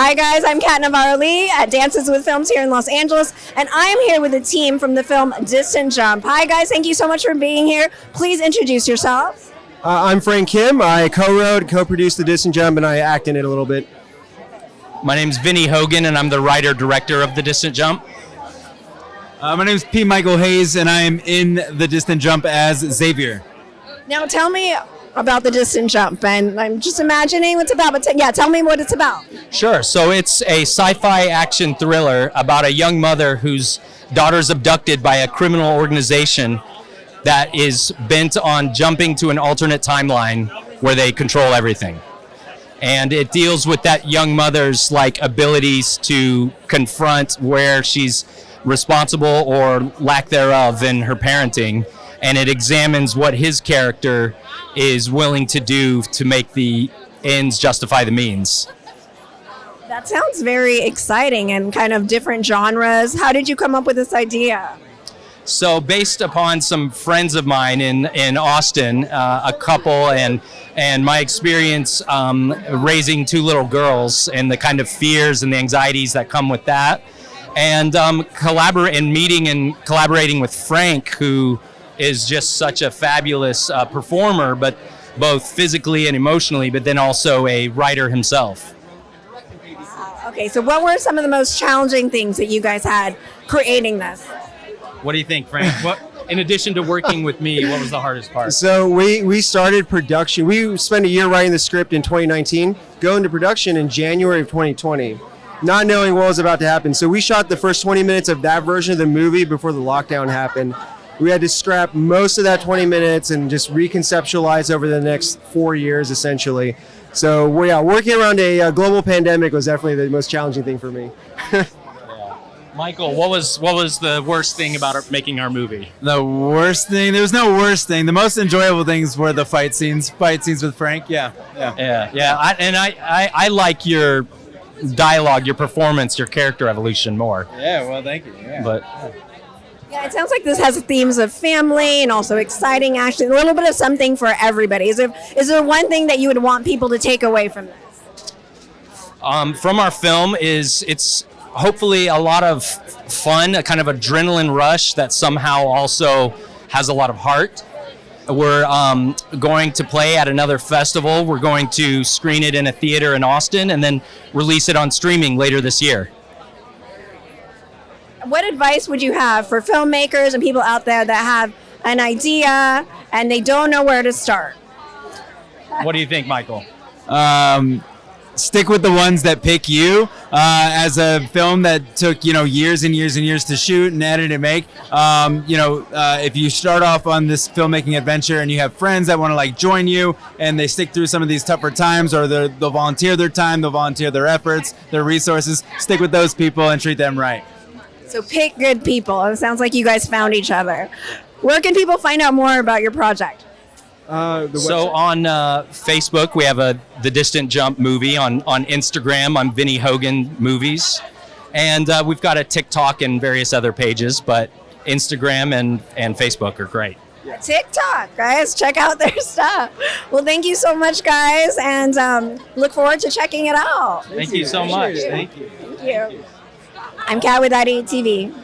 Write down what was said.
Hi guys, I'm Cat Navarro Lee at Dances with Films here in Los Angeles, and I'm here with a team from the film Distant Jump. Hi guys, thank you so much for being here. Please introduce yourselves. I'm Frank Kim. I co-wrote, co-produced The Distant Jump, and I act in it a little bit. My name's Vinnie Hogan, and I'm the writer-director of The Distant Jump. My name's P. Michael Hayes, and I am in The Distant Jump as Xavier. Now tell me about The Distant Jump, and I'm just imagining what it's about, but tell me what it's about. Sure. So it's a sci-fi action thriller about a young mother whose daughter's abducted by a criminal organization that is bent on jumping to an alternate timeline where they control everything. And it deals with that young mother's abilities to confront where she's responsible or lack thereof in her parenting, and it examines what his character is willing to do to make the ends justify the means. That sounds very exciting and kind of different genres. How did you come up with this idea? So based upon some friends of mine in Austin, a couple, and my experience raising two little girls and the kind of fears and the anxieties that come with that, and meeting and collaborating with Frank, who is just such a fabulous performer, but both physically and emotionally, but then also a writer himself. Okay, so what were some of the most challenging things that you guys had creating this? What do you think, Frank? What, in addition to working with me, what was the hardest part? So we started production. We spent a year writing the script in 2019, going to production in January of 2020, not knowing what was about to happen. So we shot the first 20 minutes of that version of the movie before the lockdown happened. We had to scrap most of that 20 minutes and just reconceptualize over the next 4 years, essentially. So working around a global pandemic was definitely the most challenging thing for me. Michael, what was the worst thing about making our movie? The worst thing? There was no worst thing. The most enjoyable things were the fight scenes with Frank. Yeah. I like your dialogue, your performance, your character evolution more. Yeah, well, thank you. Yeah. Yeah, it sounds like this has themes of family and also exciting action, a little bit of something for everybody. Is there one thing that you would want people to take away from this? From our film it's hopefully a lot of fun, a kind of adrenaline rush that somehow also has a lot of heart. We're going to play at another festival. We're going to screen it in a theater in Austin and then release it on streaming later this year. What advice would you have for filmmakers and people out there that have an idea and they don't know where to start? What do you think, Michael? Stick with the ones that pick you. As a film that took years and years and years to shoot and edit and make, if you start off on this filmmaking adventure and you have friends that want to join you and they stick through some of these tougher times, or they'll volunteer their time, they'll volunteer their efforts, their resources, stick with those people and treat them right. So pick good people. It sounds like you guys found each other. Where can people find out more about your project? So on Facebook, we have The Distant Jump movie. On Instagram, I'm Vinnie Hogan Movies. And we've got a TikTok and various other pages, but Instagram and Facebook are great. TikTok, guys, check out their stuff. Well, thank you so much, guys, and look forward to checking it out. Thank you so much. Thank you. Thank you. I'm Kat with IdeateTV.